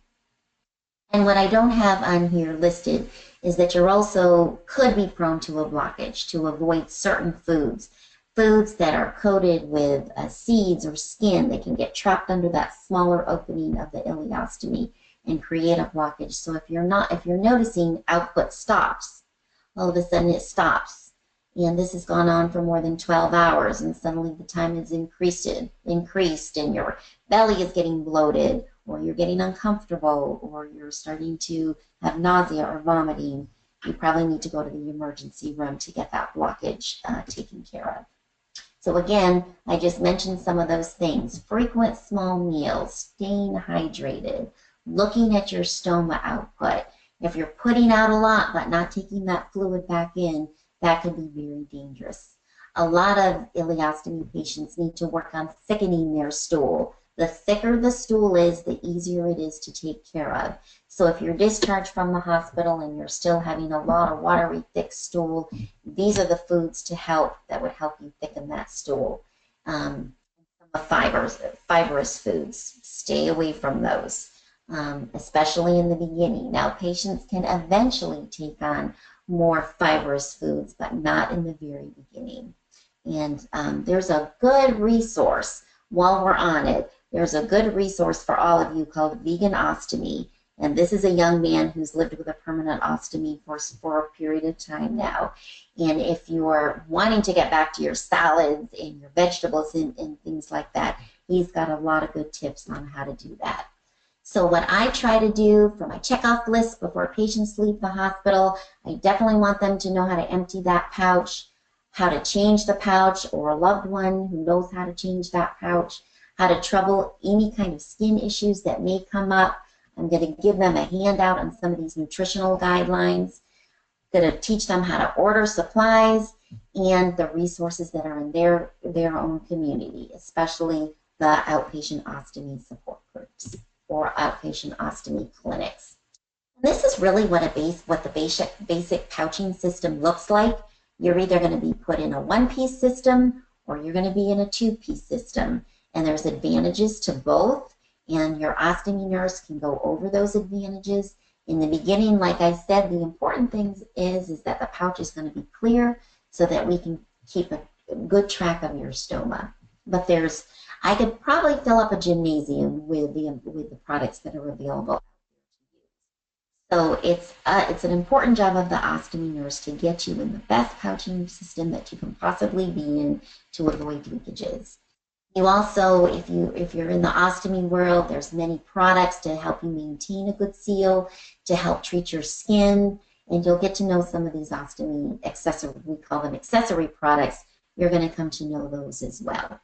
And what I don't have on here listed is that you're also could be prone to a blockage to avoid certain foods. Foods that are coated with seeds or skin, they can get trapped under that smaller opening of the ileostomy and create a blockage. So if you're noticing output stops, all of a sudden it stops, and this has gone on for more than 12 hours, and suddenly the time is increased, and your belly is getting bloated, or you're getting uncomfortable, or you're starting to have nausea or vomiting, you probably need to go to the emergency room to get that blockage taken care of. So again, I just mentioned some of those things. Frequent small meals, staying hydrated, looking at your stoma output. If you're putting out a lot but not taking that fluid back in, that could be very dangerous. A lot of ileostomy patients need to work on thickening their stool. The thicker the stool is, the easier it is to take care of. So if you're discharged from the hospital and you're still having a lot of watery, thick stool, these are the foods that would help you thicken that stool. Fibrous foods, stay away from those, especially in the beginning. Now, patients can eventually take on more fibrous foods, but not in the very beginning. And there's a good resource while we're on it. There's a good resource for all of you called Vegan Ostomy. And this is a young man who's lived with a permanent ostomy for a period of time now. And if you're wanting to get back to your salads and your vegetables and things like that, he's got a lot of good tips on how to do that. So what I try to do for my checkoff list before patients leave the hospital, I definitely want them to know how to empty that pouch, how to change the pouch, or a loved one who knows how to change that pouch, how to trouble any kind of skin issues that may come up. I'm going to give them a handout on some of these nutritional guidelines. I'm going to teach them how to order supplies and the resources that are in their own community, especially the outpatient ostomy support group. or outpatient ostomy clinics. And this is really what the basic pouching system looks like. You're either going to be put in a one-piece system or you're going to be in a two-piece system. And there's advantages to both, and your ostomy nurse can go over those advantages. In the beginning, like I said, the important thing is that the pouch is going to be clear so that we can keep a good track of your stoma. But I could probably fill up a gymnasium with the products that are available. So it's an important job of the ostomy nurse to get you in the best pouching system that you can possibly be in to avoid leakages. You also, if you're in the ostomy world, there's many products to help you maintain a good seal, to help treat your skin, and you'll get to know some of these ostomy accessory, we call them accessory products. You're going to come to know those as well.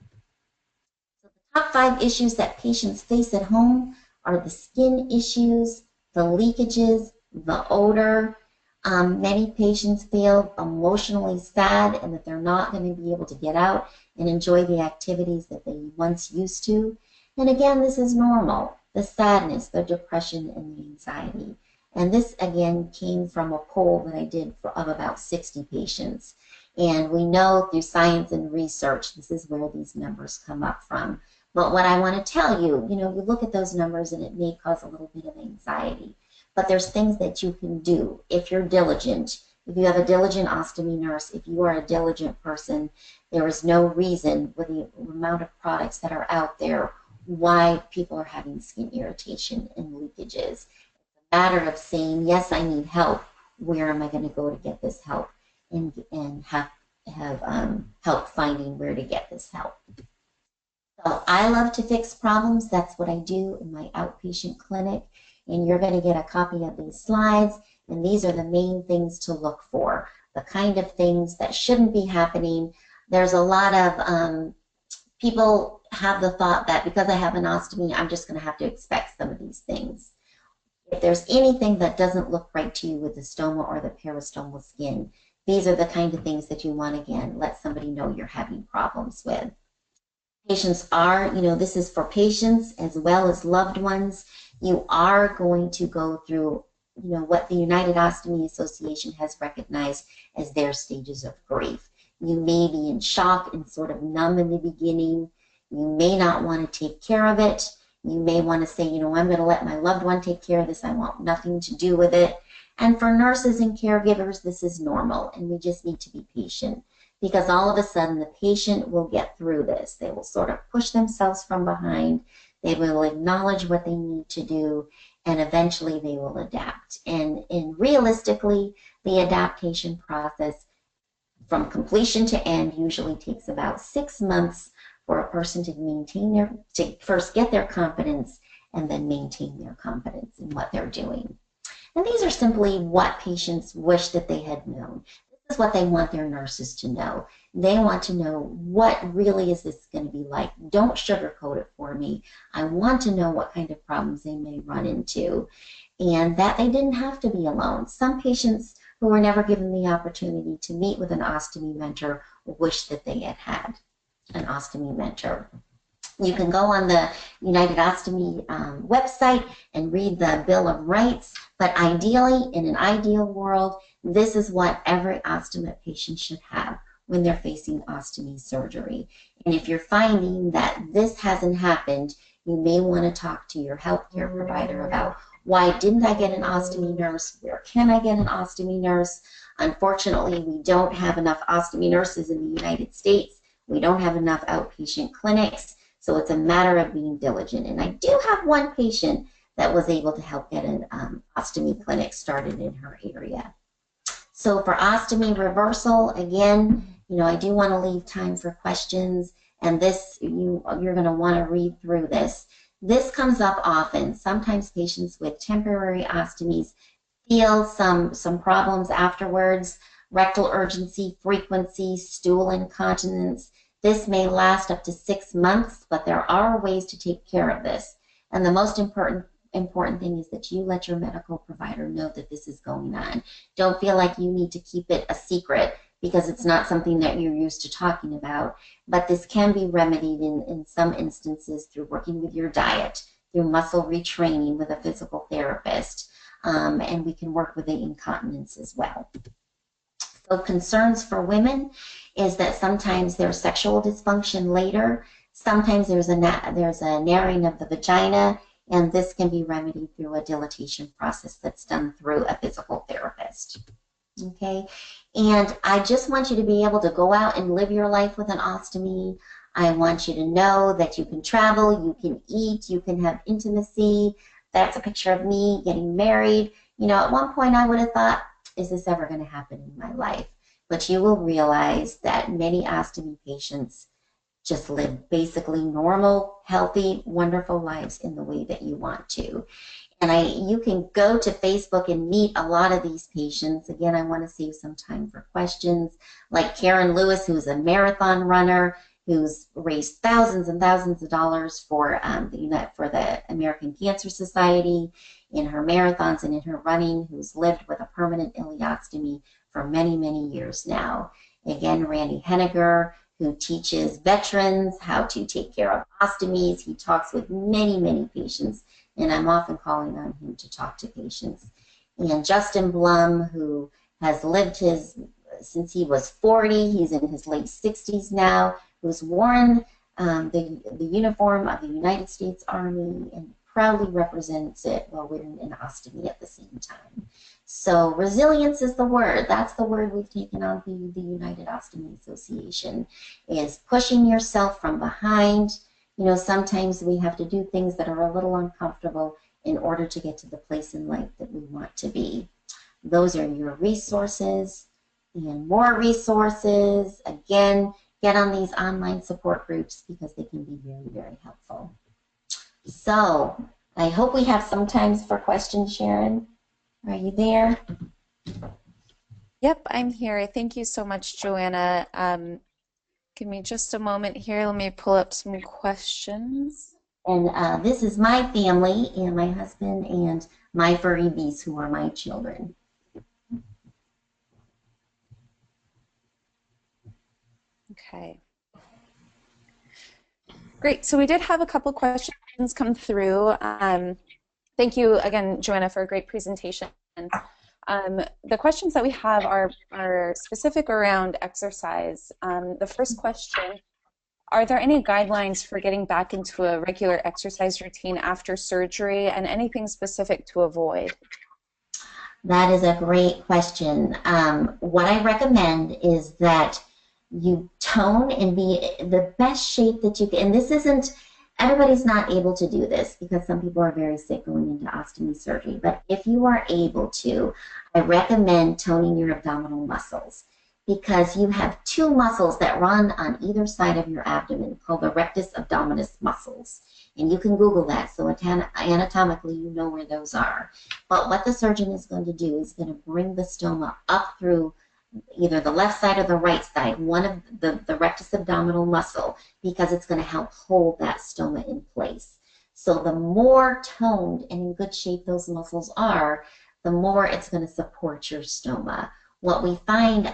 So the top 5 issues that patients face at home are the skin issues, the leakages, the odor. Many patients feel emotionally sad and that they're not going to be able to get out and enjoy the activities that they once used to. And again, this is normal, the sadness, the depression, and the anxiety. And this, again, came from a poll that I did of about 60 patients. And we know through science and research, this is where these numbers come up from. But what I want to tell you, you look at those numbers and it may cause a little bit of anxiety. But there's things that you can do if you're diligent. If you have a diligent ostomy nurse, if you are a diligent person, there is no reason with the amount of products that are out there why people are having skin irritation and leakages. It's a matter of saying, yes, I need help. Where am I going to go to get this help? And have help finding where to get this help. So I love to fix problems. That's what I do in my outpatient clinic. And you're going to get a copy of these slides. And these are the main things to look for, the kind of things that shouldn't be happening. There's a lot of people have the thought that because I have an ostomy, I'm just going to have to expect some of these things. If there's anything that doesn't look right to you with the stoma or the peristomal skin, these are the kind of things that you want, again, let somebody know you're having problems with. Patients are, this is for patients as well as loved ones. You are going to go through, what the United Ostomy Association has recognized as their stages of grief. You may be in shock and sort of numb in the beginning. You may not want to take care of it. You may want to say, I'm going to let my loved one take care of this. I want nothing to do with it. And for nurses and caregivers, this is normal, and we just need to be patient because all of a sudden the patient will get through this. They will sort of push themselves from behind. They will acknowledge what they need to do, and eventually they will adapt. And realistically, the adaptation process from completion to end usually takes about 6 months for a person to first get their confidence and then maintain their confidence in what they're doing. And these are simply what patients wish that they had known. This is what they want their nurses to know. They want to know, what really is this going to be like? Don't sugarcoat it for me. I want to know what kind of problems they may run into, and that they didn't have to be alone. Some patients who were never given the opportunity to meet with an ostomy mentor wish that they had had an ostomy mentor. You can go on the United Ostomy website and read the Bill of Rights, but ideally, in an ideal world, this is what every ostomy patient should have when they're facing ostomy surgery. And if you're finding that this hasn't happened, you may want to talk to your healthcare provider about, why didn't I get an ostomy nurse? Where can I get an ostomy nurse? Unfortunately, we don't have enough ostomy nurses in the United States. We don't have enough outpatient clinics. So it's a matter of being diligent. And I do have one patient that was able to help get an ostomy clinic started in her area. So for ostomy reversal, again, I do want to leave time for questions. And this, you're going to want to read through this. This comes up often. Sometimes patients with temporary ostomies feel some problems afterwards. Rectal urgency, frequency, stool incontinence. This may last up to 6 months, but there are ways to take care of this. And the most important thing is that you let your medical provider know that this is going on. Don't feel like you need to keep it a secret because it's not something that you're used to talking about. But this can be remedied in some instances through working with your diet, through muscle retraining with a physical therapist, and we can work with the incontinence as well. So concerns for women is that sometimes there's sexual dysfunction later. Sometimes there's a narrowing of the vagina, and this can be remedied through a dilatation process that's done through a physical therapist. Okay, and I just want you to be able to go out and live your life with an ostomy. I want you to know that you can travel, you can eat, you can have intimacy. That's a picture of me getting married. You know, at one point I would have thought, is this ever going to happen in my life? But you will realize that many ostomy patients just live basically normal, healthy, wonderful lives in the way that you want to. And you can go to Facebook and meet a lot of these patients. Again, I want to save some time for questions, like Karen Lewis, who's a marathon runner, who's raised thousands and thousands of dollars for the American Cancer Society in her marathons and in her running, who's lived with a permanent ileostomy for many, many years now. Again, Randy Henniger, who teaches veterans how to take care of ostomies. He talks with many, many patients, and I'm often calling on him to talk to patients. And Justin Blum, who has lived since he was 40, he's in his late 60s now, who's worn the uniform of the United States Army and proudly represents it while wearing an ostomy at the same time. So resilience is the word. That's the word we've taken on the United Ostomy Association, is pushing yourself from behind. You know, sometimes we have to do things that are a little uncomfortable in order to get to the place in life that we want to be. Those are your resources and more resources. Again, get on these online support groups because they can be very, very helpful. So I hope we have some time for questions, Sharon. Are you there? Yep, I'm here. Thank you so much, Joanna. Give me just a moment here. Let me pull up some questions. And this is my family and my husband and my furry bees, who are my children. Okay. Great. So we did have a couple questions come through. Thank you again, Joanna, for a great presentation. The questions that we have are specific around exercise. The first question, are there any guidelines for getting back into a regular exercise routine after surgery, and anything specific to avoid? That is a great question. What I recommend is that you tone and be the best shape that you can. And this isn't, everybody's not able to do this because some people are very sick going into ostomy surgery. But if you are able to, I recommend toning your abdominal muscles, because you have two muscles that run on either side of your abdomen called the rectus abdominis muscles. And you can Google that, so anatomically you know where those are. But what the surgeon is going to do is going to bring the stoma up through either the left side or the right side, one of the rectus abdominal muscle, because it's going to help hold that stoma in place. So the more toned and in good shape those muscles are, the more it's going to support your stoma. What we find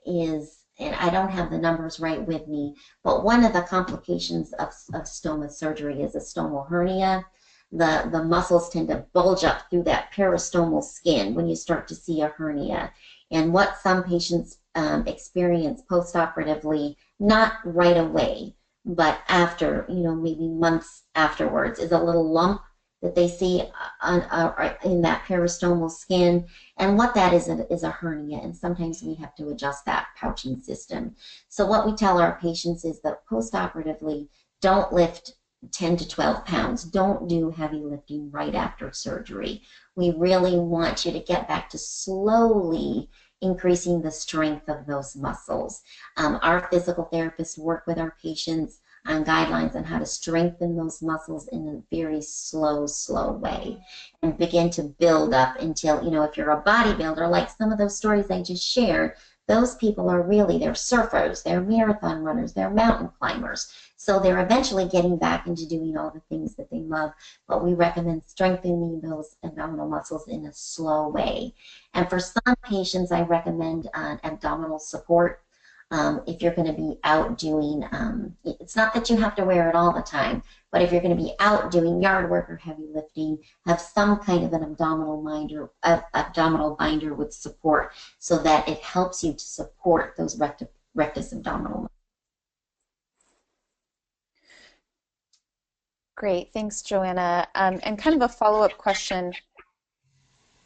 is, and I don't have the numbers right with me, but one of the complications of stoma surgery is a stomal hernia. The muscles tend to bulge up through that peristomal skin when you start to see a hernia. And what some patients experience postoperatively, not right away, but after, maybe months afterwards, is a little lump that they see in that peristomal skin. And what that is a hernia, and sometimes we have to adjust that pouching system. So what we tell our patients is that postoperatively, don't lift 10 to 12 pounds. Don't do heavy lifting right after surgery. We really want you to get back to slowly increasing the strength of those muscles. Our physical therapists work with our patients on guidelines on how to strengthen those muscles in a very slow way, and begin to build up until, if you're a bodybuilder, like some of those stories I just shared, those people are really, they're surfers, they're marathon runners, they're mountain climbers. So they're eventually getting back into doing all the things that they love, but we recommend strengthening those abdominal muscles in a slow way. And for some patients, I recommend abdominal support. if you're going to be out doing, it's not that you have to wear it all the time, but if you're going to be out doing yard work or heavy lifting, have some kind of an abdominal binder with support so that it helps you to support those rectus abdominal. Great, thanks, Joanna. And kind of a follow-up question.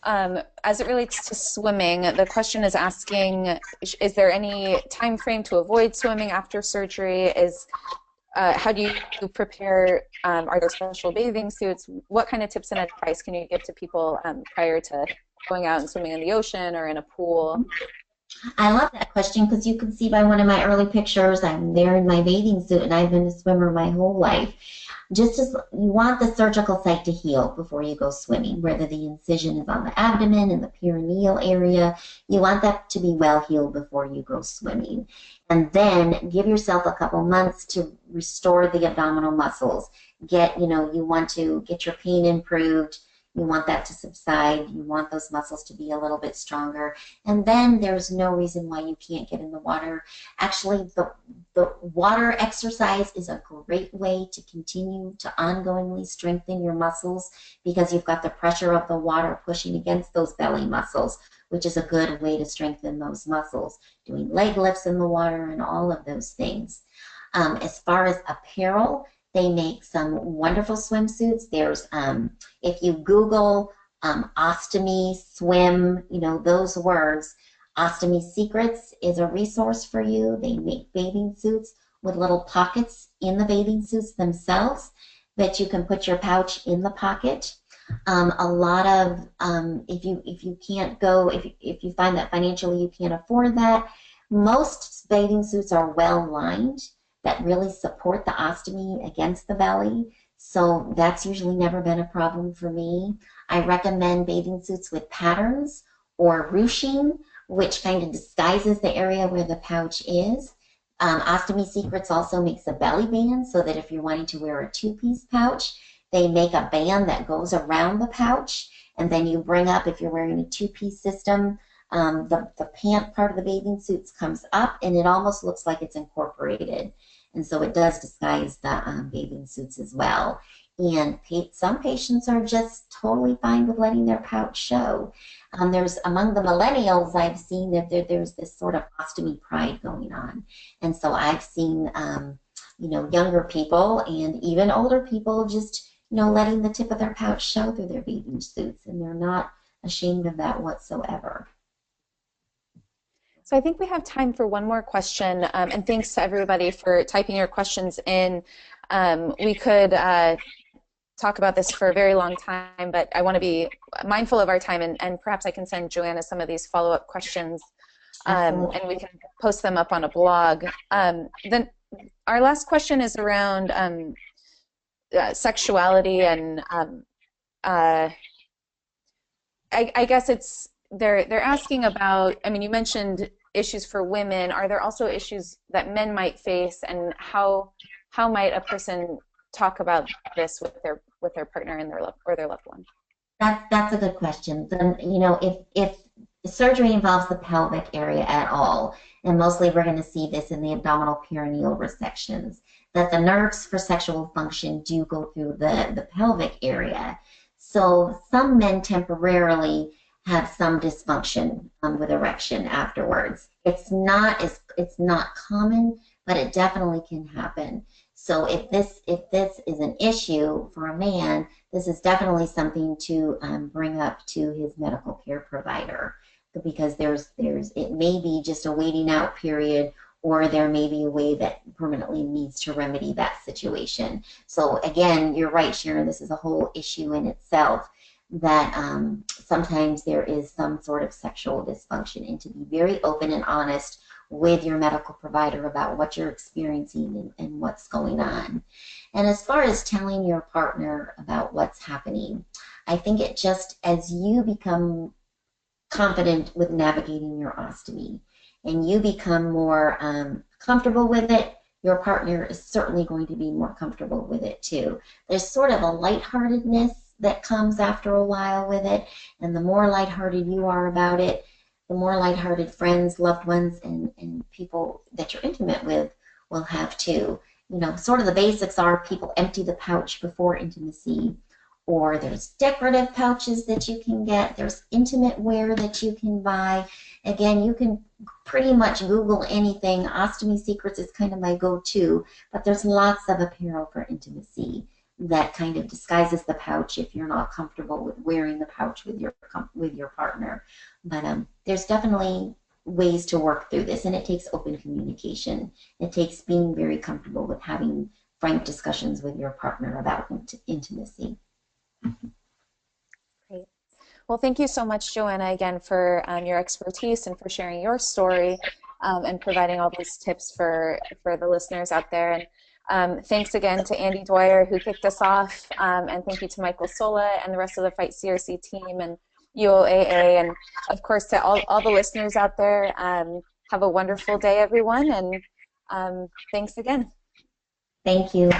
As it relates to swimming, the question is asking, is there any time frame to avoid swimming after surgery? How do you prepare? Are there special bathing suits? What kind of tips and advice can you give to people prior to going out and swimming in the ocean or in a pool? I love that question because you can see by one of my early pictures, I'm there in my bathing suit and I've been a swimmer my whole life. Just as you want the surgical site to heal before you go swimming, whether the incision is on the abdomen, in the perineal area, you want that to be well healed before you go swimming. And then give yourself a couple months to restore the abdominal muscles. You want to get your pain improved. You want that to subside. You want those muscles to be a little bit stronger. And then there's no reason why you can't get in the water. Actually, the water exercise is a great way to continue to ongoingly strengthen your muscles because you've got the pressure of the water pushing against those belly muscles, which is a good way to strengthen those muscles. Doing leg lifts in the water and all of those things. As far as apparel, they make some wonderful swimsuits. There's, if you Google ostomy, swim, those words, Ostomy Secrets is a resource for you. They make bathing suits with little pockets in the bathing suits themselves that you can put your pouch in the pocket. A lot of, if you can't go, if you find that financially you can't afford that, most bathing suits are well lined that really support the ostomy against the belly. So that's usually never been a problem for me. I recommend bathing suits with patterns or ruching, which kind of disguises the area where the pouch is. Ostomy Secrets also makes a belly band so that if you're wanting to wear a two-piece pouch, they make a band that goes around the pouch, and then you bring up, if you're wearing a two-piece system, the pant part of the bathing suits comes up, and it almost looks like it's incorporated. And so it does disguise the bathing suits as well. And some patients are just totally fine with letting their pouch show. There's among the millennials, I've seen that there's this sort of ostomy pride going on. And so I've seen, younger people and even older people just, letting the tip of their pouch show through their bathing suits, and they're not ashamed of that whatsoever. So I think we have time for one more question, and thanks to everybody for typing your questions in. We could talk about this for a very long time, but I want to be mindful of our time, and perhaps I can send Joanna some of these follow-up questions, and we can post them up on a blog. Then our last question is around sexuality, and I guess they're asking about, you mentioned issues for women. Are there also issues that men might face, and how might a person talk about this with their partner and their loved one? That's a good question. Then, if surgery involves the pelvic area at all, and mostly we're going to see this in the abdominal perineal resections, that the nerves for sexual function do go through the pelvic area. So some men temporarily have some dysfunction with erection afterwards. It's not common, but it definitely can happen. So if this is an issue for a man, this is definitely something to bring up to his medical care provider, because it may be just a waiting out period, or there may be a way that permanently needs to remedy that situation. So again, you're right, Sharon, this is a whole issue in itself, that sometimes there is some sort of sexual dysfunction, and to be very open and honest with your medical provider about what you're experiencing and what's going on. And as far as telling your partner about what's happening, I think it just, as you become confident with navigating your ostomy and you become more comfortable with it, your partner is certainly going to be more comfortable with it too. There's sort of a lightheartedness that comes after a while with it, and the more lighthearted you are about it, the more lighthearted friends, loved ones, and people that you're intimate with will have too. You know, sort of the basics are people empty the pouch before intimacy, or there's decorative pouches that you can get, there's intimate wear that you can buy. Again, you can pretty much Google anything. Ostomy Secrets is kind of my go-to, but there's lots of apparel for intimacy that kind of disguises the pouch if you're not comfortable with wearing the pouch with your partner. But there's definitely ways to work through this, and it takes open communication. It takes being very comfortable with having frank discussions with your partner about intimacy. Great. Well, thank you so much, Joanna, again, for your expertise and for sharing your story and providing all these tips for the listeners out there. And thanks again to Andy Dwyer, who kicked us off, and thank you to Michael Sola and the rest of the Fight CRC team and UOAA, and of course to all the listeners out there. Have a wonderful day, everyone, and thanks again. Thank you.